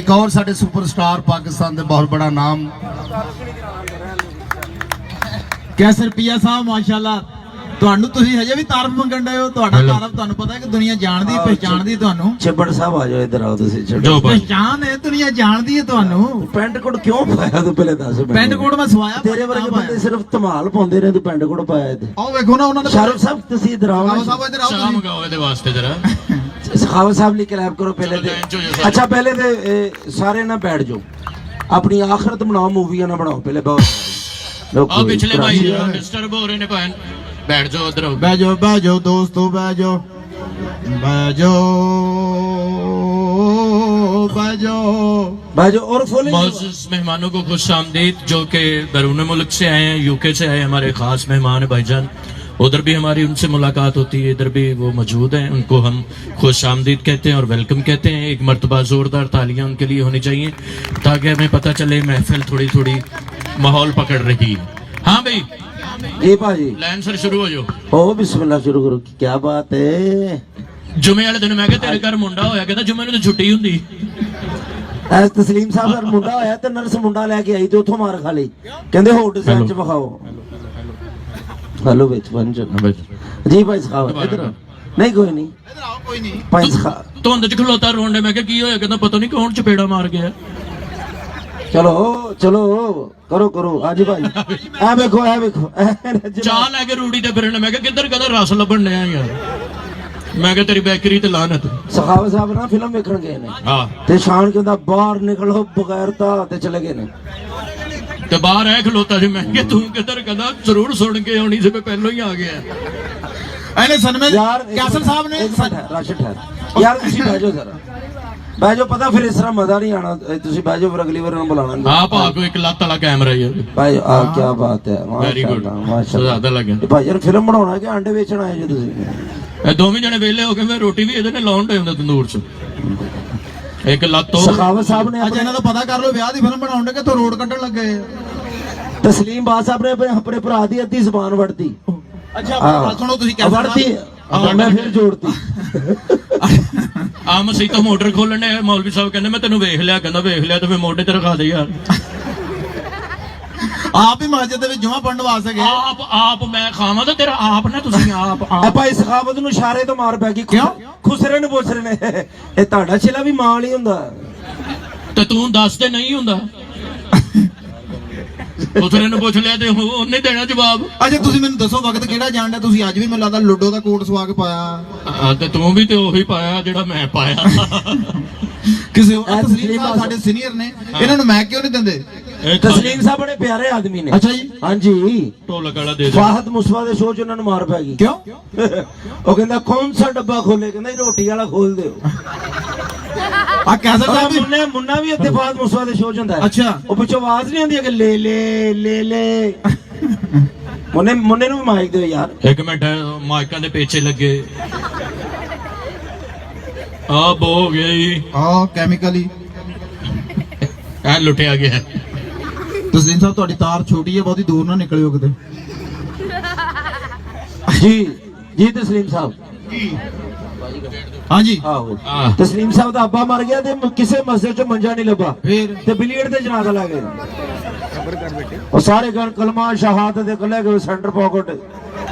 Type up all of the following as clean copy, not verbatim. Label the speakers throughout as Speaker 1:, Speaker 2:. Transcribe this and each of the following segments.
Speaker 1: एक और साडे सुपरस्टार पाकिस्तान दे बहुत बड़ा नाम कैसर पिया साहब माशाल्लाह ਤੁਹਾਨੂੰ ਤੁਸੀਂ ਹਜੇ ਵੀ ਤਾਰਫ ਮੰਗਣ ਡਏ ਹੋ ਤੁਹਾਡਾ ਤਾਰਫ ਤੁਹਾਨੂੰ ਪਤਾ ਹੈ ਕਿ ਦੁਨੀਆ ਜਾਣਦੀ ਪਹਿਚਾਣਦੀ ਤੁਹਾਨੂੰ
Speaker 2: ਚੱਬੜ ਸਾਹਿਬ ਆ ਜਾਓ ਇੱਧਰ ਆਓ ਤੁਸੀਂ ਛੱਡੋ
Speaker 1: ਪਹਿਚਾਨ ਹੈ ਦੁਨੀਆ ਜਾਣਦੀ ਹੈ ਤੁਹਾਨੂੰ
Speaker 2: ਪੈਂਟ ਕੋਟ ਕਿਉਂ ਪਾਇਆ ਤੂੰ ਪਹਿਲੇ ਦੱਸ
Speaker 1: ਪੈਂਟ ਕੋਟ ਮੈਂ ਸਵਾਇਆ
Speaker 2: ਤੇਰੇ ਵਰਗੇ ਬੰਦੇ ਸਿਰਫ ਧਮਾਲ ਪਾਉਂਦੇ ਨੇ ਤੂੰ ਪੈਂਟ ਕੋਟ ਪਾਇਆ ਇੱਥੇ
Speaker 1: ਆਓ ਵੇਖੋ ਨਾ ਉਹਨਾਂ ਨੇ
Speaker 2: ਸ਼ਾਰਫ ਸਾਹਿਬ ਤੁਸੀਂ ਇੱਧਰ ਆਓ
Speaker 1: ਸਾਹਿਬ ਇੱਧਰ ਆਓ
Speaker 3: ਚਾਹ ਮੰਗਾਓ ਇਹਦੇ ਵਾਸਤੇ ਜਰਾ
Speaker 2: ਸਖਾਵਤ ਸਾਹਿਬ ਲਈ ਕਲੈਪ ਕਰੋ ਪਹਿਲੇ ਤੇ ਅੱਛਾ ਪਹਿਲੇ ਤੇ ਸਾਰੇ ਨਾ ਬੈਠ ਜਾਓ ਆਪਣੀ ਆਖਰਤ ਬਣਾਓ ਮੂਵੀਆਂ ਨਾ ਬਣਾਓ ਪਹਿਲੇ ਬਹੁਤ
Speaker 3: ਆ ਪਿਛਲੇ ਭਾਈ ਡਿਸਟਰਬ ਹੋ ਰਹੇ ਨੇ ਭੈਣ बैठ जाओ उधर
Speaker 1: बह जाओ दोस्तों बह जाओ
Speaker 2: और
Speaker 3: मुअज़्ज़िज़ मेहमानों को खुश आमदीद जो कि बैरून मुल्क से आए हैं यूके से आए हमारे खास मेहमान है भाईजान उधर भी हमारी उनसे मुलाकात होती है इधर भी वो मौजूद हैं उनको हम खुश आमदीद कहते हैं और वेलकम कहते हैं एक मरतबा जोरदार तालियां उनके लिए होनी चाहिए ताकि हमें पता चले महफिल थोड़ी थोड़ी माहौल पकड़ रही है हाँ भाई
Speaker 2: जी भाजी
Speaker 3: लाइन सर शुरू हो जाओ
Speaker 2: ओ बिस्मिल्लाह शुरू करो क्या बात है
Speaker 3: जुमे वाले दिन मैं कहा तेरे घर मुंडा होया कहता जुमे ਨੂੰ ਛੁੱਟੀ ਹੁੰਦੀ
Speaker 2: ਐਸ ਤਸਲੀਮ ਸਾਹਿਬ ਦਾ ਮੁੰਡਾ ਹੋਇਆ ਤੇ ਨਰਸ ਮੁੰਡਾ ਲੈ ਕੇ ਆਈ ਤੇ ਉੱਥੋਂ ਮਾਰ ਖਾ ਲਈ ਕਹਿੰਦੇ ਹੋਰ ਡਿਜ਼ਾਈਨ ਚ ਵਿਖਾਓ ਹੈਲੋ ਵਿੱਚ ਪੰਜ ਜੀ ਭਾਈ ਸਾਹਿਬ ਇਧਰ ਨਹੀਂ ਕੋਈ ਨਹੀਂ
Speaker 1: ਇਧਰ ਆਓ ਕੋਈ ਨਹੀਂ
Speaker 2: ਭਾਈ ਸਾਹਿਬ
Speaker 3: ਧੁੰਦ ਚ ਖਲੋਤਾ ਰੋਂਡੇ ਮੈਂ ਕਿਹਾ ਕੀ ਹੋਇਆ ਕਹਿੰਦਾ ਪਤਾ ਨਹੀਂ ਕੌਣ ਚਪੇੜਾ ਮਾਰ ਗਿਆ
Speaker 2: चलो चलो करो करो आज भाई ए देखो
Speaker 3: चाह लैके रूड़ी ते फिरन मैं किधर कहदा रस लभन डया यार मैं कहा तेरी बैकरी ते लानत
Speaker 2: सखावत साहब ना फिल्म देखण गए ने
Speaker 3: हां
Speaker 2: ते शान कहंदा बाहर निकलो बगैर ता ते चले गए ने
Speaker 3: ते बाहर है खलोता सी मैं कहा तू किधर कहदा जरूर सुन के होनी से मैं पहले ही आ गया
Speaker 1: अरे सन में
Speaker 2: यार
Speaker 1: कैसर साहब ने
Speaker 2: राशिद ठहर यार तुसी बैठ जाओ जरा बैठ जाओ पता फिर इस तरह मजा नहीं आना तुसी बैठ जाओ फिर अगली बार उन्हें बुलाना
Speaker 3: हां भा को एक लत वाला कैमरा ही है
Speaker 2: भाई आ क्या बात है
Speaker 3: वेरी गुड
Speaker 2: माशाल्लाह
Speaker 3: ज्यादा लगे
Speaker 2: भाई यार फिल्म बनाना है कि अंडे बेचना है जो तुसी
Speaker 3: ਇਹ ਦੋਵੇਂ ਜਣੇ ਵੇਲੇ ਹੋ ਕੇ ਮੈਂ ਰੋਟੀ ਵੀ ਇਹਦੇ ਨਾਲ ਲਾਉਣ ਦੇ ਹੁੰਦਾ ਤੰਦੂਰ 'ਚ ਇੱਕ ਲੱਤੋਂ
Speaker 2: ਸਖਾਵਤ ਸਾਹਿਬ ਨੇ
Speaker 1: ਅੱਜ ਇਹਨਾਂ ਦਾ ਪਤਾ ਕਰ ਲਓ ਵਿਆਹ ਦੀ ਫਿਲਮ ਬਣਾਉਣ ਦੇ ਕਿ ਤੋ ਰੋਡ ਕੱਢਣ ਲੱਗੇ
Speaker 2: ਤਸਲੀਮ ਬਾਦ ਸਾਹਿਬ ਨੇ ਆਪਣੇ ਭਰਾ ਦੀ ਅੱਧੀ ਜ਼ਬਾਨ ਵੜਤੀ
Speaker 1: ਅੱਛਾ ਗੱਲ ਸੁਣੋ ਤੁਸੀਂ ਕਿਆ
Speaker 2: ਵੜਤੀ ਮੈਂ ਫਿਰ ਜੋੜਤੀ
Speaker 3: ਆ ਮਸੀ ਤੋਂ ਮੋਟਰ ਖੋਲਣੇ ਮੌਲਵੀ ਸਾਹਿਬ ਕਹਿੰਦੇ ਮੈਂ ਤੈਨੂੰ ਵੇਖ ਲਿਆ ਕਹਿੰਦਾ ਵੇਖ ਲਿਆ ਤੇ ਫੇ ਮੋਢੇ ਤੇ ਰਖਾ ਦੇ ਯਾਰ
Speaker 1: ਆਪ ਹੀ ਮਸਜਿਦ ਦੇ ਵਿੱਚ ਜੁਮਾ ਪੜਨ ਵਾਸਤੇ ਗਏ
Speaker 3: ਆਪ ਮੈਂ ਖਾਵਾਂ ਤਾਂ ਤੇਰਾ ਆਪ ਨਾ ਤੁਸੀਂ ਆਪ
Speaker 2: ਭਾਈ ਸਖਾਵਤ ਨੂੰ ਇਸ਼ਾਰੇ ਤੋਂ ਮਾਰ ਪੈ ਗਈ ਕਿਉਂ ਖੁਸਰੇ ਨੂੰ ਪੁੱਛ ਰਹੇ ਨੇ ਇਹ ਤੁਹਾਡਾ ਛੇਲਾ ਵੀ ਮਾਂ ਵਾਲੀ ਹੁੰਦਾ
Speaker 3: ਤੇ ਤੂੰ ਦੱਸ ਤੇ ਨਹੀਂ ਹੁੰਦਾ ਖੁਸਰੇ ਨੂੰ ਪੁੱਛ ਲਿਆ ਤੇ ਉਹਨੇ ਦੇਣਾ ਜਵਾਬ
Speaker 1: ਅੱਛਾ ਤੁਸੀਂ ਮੈਨੂੰ ਦੱਸੋ ਵਕਤ ਕਿਹੜਾ ਜਾਣਦਾ ਤੁਸੀਂ ਅੱਜ ਵੀ ਮੈਨੂੰ ਲੱਗਦਾ ਲੁੱਡੋ ਦਾ ਕੋਟ ਸਵਾ ਕੇ ਪਾਇਆ
Speaker 3: ਤੇ ਤੂੰ ਵੀ ਤੇ ਉਹੀ ਪਾਇਆ ਜਿਹੜਾ ਮੈਂ ਪਾਇਆ
Speaker 1: ਕਿਸੇ ਤਸਲੀਮ ਸਾਹਿਬ ਸਾਡੇ ਸੀਨੀਅਰ ਨੇ ਇਹਨਾਂ ਨੂੰ ਮੈਂ ਕਿਉਂ ਨਹੀਂ ਦਿੰਦੇ
Speaker 2: ਤਸਲੀਮ ਸਾਹਿਬ ਬੜੇ ਪਿਆਰੇ ਆਦਮੀ ਨੇ
Speaker 1: ਅੱਛਾ ਜੀ
Speaker 2: ਹਾਂਜੀ
Speaker 3: ਢੋਲਕ ਵਾਲਾ ਦੇ ਦੇ
Speaker 2: ਫਾਹਦ ਮੁਸਵਾ ਦੇ ਸ਼ੋਅ 'ਚ ਉਹਨਾਂ ਨੂੰ ਮਾਰ ਪੈ ਗਈ
Speaker 1: ਕਿਉਂ
Speaker 2: ਉਹ ਕਹਿੰਦਾ ਕੌਣ ਸਾ ਡੱਬਾ ਖੋਲੇ ਕਹਿੰਦਾ ਰੋਟੀ ਵਾਲਾ ਖੋਲ ਦਿਓ
Speaker 1: ਆ ਕੈਸਰ ਸਾਹਿਬ ਵੀ
Speaker 2: ਮੁੰਨਾ ਵੀ ਇੱਥੇ ਫਾਹਦ ਮੁਸਵਾ ਦੇ ਸ਼ੋਅ 'ਚ ਹੁੰਦਾ
Speaker 1: ਅੱਛਾ
Speaker 2: ਉਹ ਪਿੱਛੋਂ ਆਵਾਜ਼ ਨਹੀਂ ਆਉਂਦੀ ਕਿ ਲੈ ਲੈ ਲੈ ਲੈ ਮੁੰਨੇ ਨੂੰ ਵੀ ਮਾਈਕ ਦਿਓ ਯਾਰ
Speaker 3: ਇੱਕ ਮਿੰਟ ਮਾਈਕਾਂ ਦੇ ਪਿੱਛੇ ਲੱਗੇ ਆ ਬੋ ਗਈ
Speaker 1: ਆ ਕੈਮੀਕਲੀ
Speaker 3: ਐ ਲੁੱਟਿਆ ਗਿਆ
Speaker 1: ਤਸਲੀਮ ਸਾਹਿਬ ਤੁਹਾਡੀ ਤਾਰ ਛੋਟੀ ਹੈ ਬਹੁਤੀ ਦੂਰ ਨਾ ਨਿਕਲਿਓ ਕਿਤੇ
Speaker 2: ਜੀ ਜੀ ਤਸਲੀਮ ਸਾਹਿਬ
Speaker 1: ਹਾਂਜੀ
Speaker 2: ਆਹੋ ਤਸਲੀਮ ਸਾਹਿਬ ਦਾ ਅੱਬਾ ਮਰ ਗਿਆ ਤੇ ਕਿਸੇ ਮਸਜਿਦ 'ਚ ਮੰਜਾ ਨਹੀਂ ਲੱਭਾ
Speaker 1: ਫੇਰ
Speaker 2: ਤੇ ਬਲੀਅਰ ਤੇ ਜਨਾਜ਼ਾ ਲਾ ਗਏ ਉਹ ਸਾਰੇ ਗਨ ਕਲਮਾ ਸ਼ਹਾਦਤ ਦੇ ਕੱਲੇ ਗਏ ਸੈਂਟਰ ਪਾਕਟ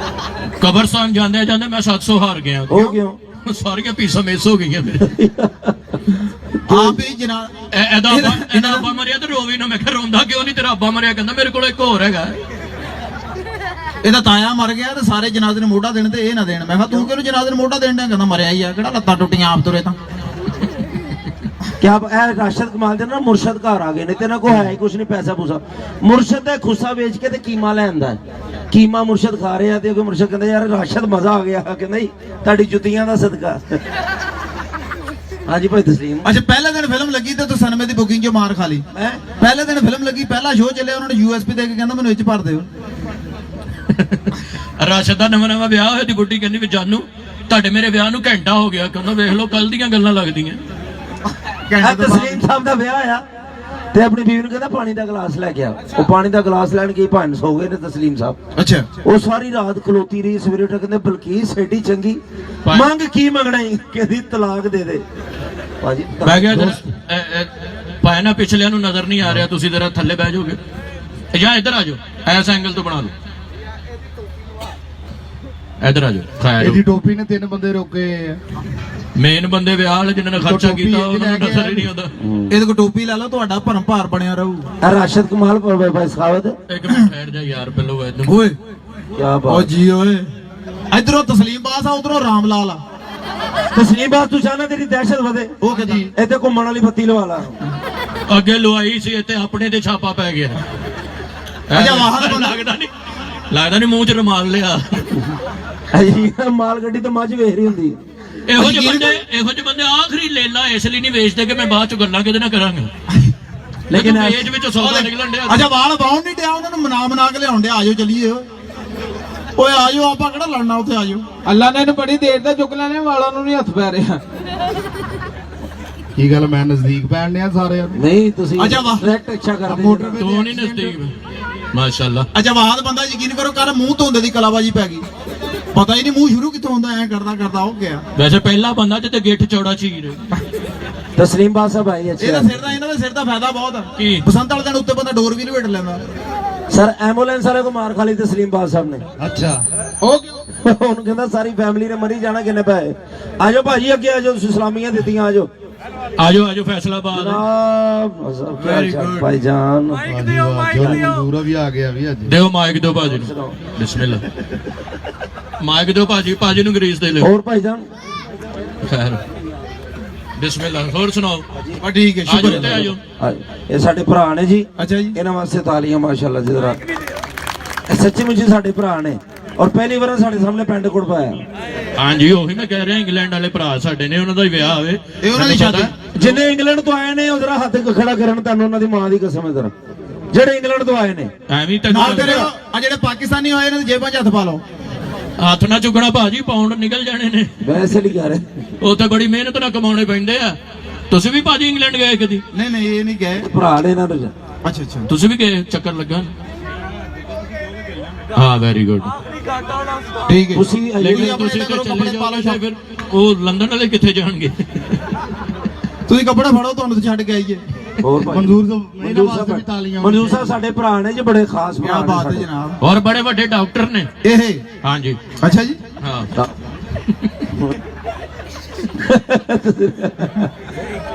Speaker 3: ਕਬਰਸਤਾਨ ਜਾਂਦੇ ਜਾਂਦੇ ਮੈਂ 700 ਹਾਰ ਗਿਆ
Speaker 2: ਉਹ ਕਿਉਂ
Speaker 3: ਸਾਰੀਆਂ ਪੀਸਾਂ ਮਿਸ ਹੋ ਗਈਆਂ ਮੇਰੇ
Speaker 1: ਆਪ ਹੀ ਜਨਾਬ
Speaker 3: ਇਹਦਾ ਅੱਬਾ ਮਰਿਆ ਤੇ ਰੋਵੀ ਨਾ ਮੈਂ ਕਿਹਾ ਰੋਂਦਾ ਕਿਉਂ ਨਹੀਂ ਤੇਰਾ ਅੱਬਾ ਮਰਿਆ ਕਹਿੰਦਾ ਮੇਰੇ ਕੋਲ ਇੱਕ ਹੋਰ ਹੈਗਾ
Speaker 1: ਇਹਦਾ ਤਾਇਆ ਮਰ ਗਿਆ ਤੇ ਸਾਰੇ ਜਨਾਜ਼ੇ ਨੂੰ ਮੋਢਾ ਦੇਣ ਤੇ ਇਹ ਨਾ ਦੇਣ ਮੈਂ ਕਿਹਾ ਤੂੰ ਕਿਹਨੂੰ ਜਨਾਜ਼ੇ ਨੂੰ ਮੋਢਾ ਦੇਣ ਡਿਆ ਕਹਿੰਦਾ ਮਰਿਆ ਹੀ ਆ ਕਿਹੜਾ ਲੱਤਾਂ ਟੁੱਟੀਆਂ ਆਪ ਤੁਰੇ ਤਾਂ
Speaker 2: ਕਿਆ ਇਹ ਰਾਸ਼ਦ ਕਮਾਲ ਦੇ ਨਾ ਮੁਰਸ਼ਦ ਘਰ ਆ ਗਏ ਨੇ ਤੇ ਨਾ ਕੋਈ ਹੈ ਹੀ ਕੁਛ ਨਹੀਂ ਪੈਸਾ ਪੂਸਾ ਮੁਰਸ਼ਦ ਦਾ ਖੁੱਸਾ ਵੇਚ ਕੇ ਤੇ ਕੀਮਾ ਲੈਂਦਾ ਕੀਮਾ ਮੁਰਸ਼ਦ ਖਾ ਰਿਹਾ ਤੇ ਕੋਈ ਮੁਰਸ਼ਦ ਕਹਿੰਦਾ ਯਾਰ ਰਾਸ਼ਦ ਮਜ਼ਾ ਆ ਗਿਆ ਕਹਿੰਦਾ ਜੀ ਤੁਹਾਡੀ ਜੁੱਤੀਆਂ ਦਾ ਸਦਕਾ ਹਾਂਜੀ ਭਾਈ ਤਸਲੀਮ
Speaker 1: ਅੱਛਾ ਪਹਿਲੇ ਦਿਨ ਫਿਲਮ ਲੱਗੀ ਤੇ ਤੂੰ ਸਿਨੇਮੇ ਦੀ ਬੁਕਿੰਗ 'ਚ ਮਾਰ ਖਾ ਲਈ ਪਹਿਲੇ ਦਿਨ ਫਿਲਮ ਲੱਗੀ ਪਹਿਲਾ ਸ਼ੋਅ ਚੱਲਿਆ ਉਹਨਾਂ ਨੇ ਯੂਐਸਪੀ ਦੇ ਕੇ ਕਹਿੰਦਾ ਮੈਨੂੰ ਇਹ 'ਚ ਭਰ ਦਿਓ
Speaker 3: ਰਾਸ਼ਦ ਦਾ ਨਵਾਂ ਵਿਆਹ ਹੋਇਆ ਦੀ ਗੁੱਡੀ ਕਹਿੰਦੀ ਵੀ ਜਾਨੂ ਤੁਹਾਡੇ ਮੇਰੇ ਵਿਆਹ ਨੂੰ ਘੰਟਾ ਹੋ ਗਿਆ ਕਹਿੰਦਾ ਵੇਖ ਲਓ ਕੱਲ ਦੀਆਂ ਗੱਲਾਂ ਲੱਗਦੀਆਂ
Speaker 2: ਤਸਲੀਮ ਸਾਹਿਬ ਦਾ ਵਿਆਹ ਆ ਤੇ ਆਪਣੀ ਬੀਵੀ ਨੂੰ ਕਹਿੰਦਾ ਪਾਣੀ ਦਾ ਗਲਾਸ ਲੈ ਕੇ ਆ ਉਹ ਪਾਣੀ ਦਾ ਗਲਾਸ ਲੈਣ ਗਈ ਭਾਂ ਸੋ ਗਏ ਨੇ ਤਸਲੀਮ ਸਾਹਿਬ
Speaker 1: ਅੱਛਾ
Speaker 2: ਉਹ ਸਾਰੀ ਰਾਤ ਖਲੋਤੀ ਰਹੀ ਸਵੇਰੇ ਉੱਠ ਕਹਿੰਦੇ ਬਲਕੀਸ ਐਡੀ ਚੰਗੀ ਮੰਗ ਕੀ ਮੰਗਣਾ ਹੀ ਕਹਿੰਦੀ ਤਲਾਕ ਦੇ ਦੇ ਭਾਜੀ
Speaker 3: ਬਹਿ ਗਿਆ ਪਾਇਆ ਨਾ ਪਿਛਲਿਆਂ ਨੂੰ ਨਜ਼ਰ ਨਹੀਂ ਆ ਰਿਹਾ ਤੁਸੀਂ ਜ਼ਰਾ ਥੱਲੇ ਬਹਿ ਜਾਓਗੇ ਜਾਂ ਇੱਧਰ ਆ ਜਾਓ ਐਸ ਐਂਗਲ ਤੋਂ ਬਣਾ ਲਓ ਇੱਧਰ ਆ ਜਾਓ ਖੈਰ
Speaker 4: ਇਹਦੀ ਟੋਪੀ ਨੇ 3 ਬੰਦੇ ਰੋਕੇ ਆ
Speaker 3: ਮੇਨ ਬੰਦੇ ਵਿਆਹ ਵਾਲੇ ਜਿਨ੍ਹਾਂ ਨੇ ਖਰਚਾ
Speaker 4: ਟੋਪੀ
Speaker 3: ਕੀਤਾ
Speaker 4: ਇਹ
Speaker 3: ਉਹਨਾਂ ਨੂੰ
Speaker 4: ਲੈ ਕੇ
Speaker 3: ਨਜ਼ਰ ਹੀ ਨਹੀਂ ਆਉਂਦਾ
Speaker 1: ਇਹਦੇ ਕੋ ਟੋਪੀ ਲੈ ਲਓ ਤੁਹਾਡਾ ਭਰਮ ਭਾਰ ਬਣਿਆ ਰਹੂ
Speaker 2: ਰਾਸ਼ਦ ਕਮਾਲ ਪਰ ਭਾਈ ਸਖਾਵਤ
Speaker 3: ਇੱਕ ਮਿੰਟ ਠਹਿਰ ਜਾ ਯਾਰ ਪਹਿਲੋਂ ਐਦਮ
Speaker 1: ਓਏ
Speaker 2: ਕੀ
Speaker 1: ਓ
Speaker 2: ਬਾਤ
Speaker 1: ਜੀ ਓਏ ਇਧਰੋਂ ਤਸਲੀਮ ਬਾਸ ਆ ਉਧਰੋਂ ਰਾਮ ਲਾਲ ਆ
Speaker 2: ਤਸਲੀਮ ਬਾਤ ਤੂੰ ਚਾਹਨਾ ਤੇਰੀ ਦਹਿਸ਼ਤ ਵਧੇ
Speaker 1: ਉਹ ਕਿਦਾਂ
Speaker 2: ਇੱਥੇ ਘੁੰਮਣ ਵਾਲੀ ਬੱਤੀ ਲਵਾ ਲਾ
Speaker 3: ਅੱਗੇ ਲਵਾਈ ਸੀ ਇੱਥੇ ਆਪਣੇ ਤੇ ਛਾਪਾ ਪੈ ਗਿਆ
Speaker 1: ਅੱਛਾ, ਬਾਹਰ ਬੰਦਾ-
Speaker 3: ਲੱਗਦਾ ਨਹੀਂ ਮੂੰਹ 'ਚ ਰੁਮਾਲ ਲਿਆ
Speaker 2: ਅਜੀ ਮਾਲ ਗੱਡੀ ਤੇ ਮੱਝ ਵੇਖ ਰਹੀ ਹੁੰਦੀ
Speaker 3: ਇਹੋ ਜਿਹੇ ਬੰਦੇ ਆਖਰੀ ਲੇਲਾ ਇਸ ਲਈ ਨਹੀਂ ਵੇਚਦੇ ਕਿ ਮੈਂ ਬਾਅਦ ਚ ਗੱਲਾਂ ਕਿਹਦੇ ਨਾਲ ਕਰਾਂਗਾ ਲੇਕਿਨ ਏਜ ਵਿੱਚ ਸੌਦਾ ਨਿਕਲਣ ਡਿਆ
Speaker 1: ਅੱਛਾ ਵਾਲ ਬਾਉਣ ਨਹੀਂ ਡਿਆ ਉਹਨਾਂ ਨੂੰ ਮਨਾ ਕੇ ਲਿਆਉਣ ਡਿਆ ਆਜੋ ਚੱਲੀਏ ਓਏ ਆਜੋ ਆਪਾਂ ਕਿਹੜਾ ਲੜਨਾ ਉੱਥੇ ਆਜੋ
Speaker 5: ਅੱਲਾ ਨੇ ਇਹਨੂੰ ਬੜੀ ਦੇਰ ਦਾ ਚੁੱਕ ਲੈਣੇ ਵਾਲਾਂ ਨੂੰ ਨਹੀਂ ਹੱਥ ਪੈ ਰਿਹਾ
Speaker 4: ਕੀ ਗੱਲ ਮੈਂ ਨਜ਼ਦੀਕ ਪੈਣ ਡਿਆ ਸਾਰਿਆਂ ਨੂੰ
Speaker 2: ਨਹੀਂ ਤੁਸੀਂ
Speaker 1: ਅੱਛਾ, ਵਾਹ।
Speaker 2: ਡਾਇਰੈਕਟ ਅੱਛਾ ਕਰਦੇ
Speaker 4: ਮੋਟਰ
Speaker 2: ਜੀ।
Speaker 3: ਤੂੰ ਨਹੀਂ ਨਜ਼ਦੀਕ ਮਾਸ਼ਾਅੱਲਾ
Speaker 1: ਅੱਛਾ ਬਾਦ ਬੰਦਾ ਯਕੀਨ ਕਰੋ ਕਰ ਮੂੰਹ ਧੋਂਦੇ ਦੀ ਕਲਾਬਾਜੀ ਪੈ ਗਈ ਪਤਾ ਹੀ ਨਹੀਂ ਮੂੰਹ ਸ਼ੁਰੂ ਕਿੱਥੋਂ ਹੁੰਦਾ ਐ ਕਰਦਾ ਉਹ ਗਿਆ
Speaker 3: ਵੈਸੇ ਪਹਿਲਾ ਬੰਦਾ ਜਿੱਤੇ ਗਿੱਠ ਚੌੜਾ ਚੀਰ
Speaker 2: ਤਸਲੀਮ ਬਾਤ ਸਾਹਿਬ ਆਈ ਅੱਛਾ
Speaker 1: ਇਹਨਾਂ ਦੇ ਸਿਰ ਦਾ ਫਾਇਦਾ ਬਹੁਤ ਆ
Speaker 3: ਕੀ?
Speaker 1: ਬਸੰਤ ਵਾਲੇ ਦਿਨ ਉੱਤੇ ਬੰਦਾ ਡੋਰ ਵੀ ਲਵੇਟ ਲੈਂਦਾ
Speaker 2: ਸਰ ਐਂਬੂਲੈਂਸ ਵਾਲੇ ਕੋ ਮਾਰ ਖਾ ਲਈ ਤਸਲੀਮ ਬਾਤ ਸਾਹਿਬ ਨੇ
Speaker 4: ਅੱਛਾ
Speaker 5: ਉਹ ਕਿਉਂ
Speaker 2: ਉਹਨੂੰ ਕਹਿੰਦਾ ਸਾਰੀ ਫੈਮਿਲੀ ਨੇ ਮਰੀ ਜਾਣਾ ਕਿੰਨੇ ਪੈਸੇ ਆਜੋ ਭਾਜੀ ਅੱਗੇ ਆਜੋ ਤੁਸੀਂ ਸਲਾਮੀਆਂ ਦਿੱਤੀਆਂ ਆਜੋ
Speaker 3: ਆਜੋ ਫੈਸਲਾਬਾਦ
Speaker 2: ਜਨਾਬ
Speaker 3: Very good.
Speaker 2: ਭਾਈਜਾਨ
Speaker 4: ਮਨਜ਼ੂਰਾ ਵੀ ਆ ਗਿਆ ਵੀ ਅੱਜ
Speaker 3: ਦਿਓ ਮਾਈਕ ਦਿਓ ਭਾਜੀ ਨੂੰ ਬਿਸਮਿਲ੍ਲਾ ਮਾਈਕ ਦਿਓ ਭਾਜੀ ਨੂੰ ਗਰੀਸ ਦੇ ਲਿਓ
Speaker 2: ਹੋਰ ਭਾਈਜਾਨ
Speaker 3: ਖੈਰ ਬਿਸਮਿਲ੍ਲਾ ਹੋਰ ਸੁਣਾਓ
Speaker 1: ਬਾ ਠੀਕ ਹੈ
Speaker 3: ਆਜੋ
Speaker 1: ਸ਼ੁਕਰ
Speaker 3: ਤੇ
Speaker 1: ਹੈ
Speaker 3: ਆਜੋ
Speaker 2: ਇਹ ਸਾਡੇ ਭਰਾ ਨੇ ਜੀ
Speaker 1: ਅੱਛਾ ਜੀ
Speaker 2: ਇਹਨਾਂ ਵਾਸਤੇ ਤਾਲੀਆਂ ਮਾਸ਼ਾਅੱਲਾ ਜਰਾ ਇਹ ਸੱਚੀ ਮੁੱਚੀ ਸਾਡੇ ਭਰਾ ਨੇ ਔਰ ਪਹਿਲੀ ਵਾਰ ਸਾਡੇ ਸਾਹਮਣੇ ਪੈਂਟ ਕੋਟ ਪਾਇਆ
Speaker 3: ਹਾਂਜੀ ਉਹੀ ਮੈਂ ਕਹਿ ਰਿਹਾ ਇੰਗਲੈਂਡ ਵਾਲੇ ਭਰਾ ਸਾਡੇ ਨੇ ਉਹਨਾਂ ਦਾ ਹੀ ਵਿਆਹ ਹੋਵੇ
Speaker 1: ਇਹ ਉਹਨਾਂ ਦੀ
Speaker 3: ਮੈਨੂੰ ਪਤਾ।
Speaker 1: ਸ਼ਾਦੀ।
Speaker 2: ਜਿੰਨੇ ਇੰਗਲੈਂਡ ਤੋਂ ਆਏ ਨੇ ਉਹ ਜਰਾ ਹੱਥ ਖੜਾ ਕਰਨ ਤੁਹਾਨੂੰ ਉਹਨਾਂ ਦੀ ਮਾਂ ਦੀ ਕਸਮ ਹੈ ਜਰਾ ਜਿਹੜੇ ਇੰਗਲੈਂਡ ਤੋਂ ਆਏ ਨੇ
Speaker 3: ਐਵੇਂ ਹੀ ਤੈਨੂੰ
Speaker 1: ਨਾਲ ਤੇਰੇ ਆ ਜਿਹੜੇ ਪਾਕਿਸਤਾਨੀ ਹੋਏ ਇਹਨਾਂ ਦੀ ਜੇਬਾਂ 'ਚ ਹੱਥ ਪਾ ਲਓ
Speaker 3: ਹੱਥ ਨਾ ਚੁੱਕਣਾ ਭਾਜੀ ਪਾਉਂਡ ਨਿਕਲ ਜਾਣੇ ਨੇ
Speaker 2: ਵੈਸੇ ਨਹੀਂ ਕਰ ਰਹੇ
Speaker 3: ਉੱਥੇ ਬੜੀ ਮਿਹਨਤ ਨਾਲ ਕਮਾਉਣੇ ਪੈਂਦੇ ਆ ਤੁਸੀਂ ਵੀ ਭਾਜੀ ਇੰਗਲੈਂਡ ਗਏ ਕਦੀ
Speaker 1: ਨਹੀਂ ਇਹ ਨਹੀਂ ਗਏ
Speaker 2: ਭਰਾ ਨੇ ਇਹਨਾਂ ਨੂੰ
Speaker 1: ਅੱਛਾ
Speaker 3: ਤੁਸੀਂ ਵੀ ਗਏ ਚੱਕਰ ਲੱਗਾ ਹਾਂ ਵੈਰੀ ਗੁੱਡ
Speaker 1: ਠੀਕ ਹੈ
Speaker 2: ਤੁਸੀਂ
Speaker 3: ਲੇਕਿਨ
Speaker 1: ਆਪਣੇ
Speaker 3: ਤੁਸੀਂ
Speaker 1: ਕਰੋ,
Speaker 3: ਤੇ
Speaker 1: ਕੱਪੜੇ
Speaker 3: ਚਲੇ
Speaker 1: ਪਾ ਲਓ
Speaker 3: ਜਾਓਗੇ ਫਿਰ ਉਹ ਲੰਡਨ ਵਾਲੇ ਕਿੱਥੇ ਜਾਣਗੇ
Speaker 1: ਤੁਸੀਂ ਕੱਪੜੇ ਫੜੋ ਤੁਹਾਨੂੰ ਤੇ ਛੱਡ ਕੇ ਆਈਏ
Speaker 2: ਹੋਰ ਭਾਈ
Speaker 4: ਮਨਜ਼ੂਰ ਸਾਹਿਬ ਇਹਨਾਂ ਵਾਸਤੇ ਵੀ ਤਾਲੀਆਂ
Speaker 2: ਮਨਜ਼ੂਰ ਸਾਹਿਬ ਸਾਡੇ ਭਰਾ ਨੇ ਜੀ ਬੜੇ ਖਾਸ
Speaker 1: ਕੀ
Speaker 2: ਭਰਾ ਨੇ
Speaker 1: ਬਾਤ ਹੈ
Speaker 2: ਸਾਡੇ।
Speaker 1: ਜਨਾਬ
Speaker 3: ਔਰ ਬੜੇ ਵੱਡੇ ਡਾਕਟਰ ਨੇ
Speaker 1: ਇਹ
Speaker 3: ਹਾਂਜੀ
Speaker 1: ਅੱਛਾ ਜੀ
Speaker 3: ਹਾਂ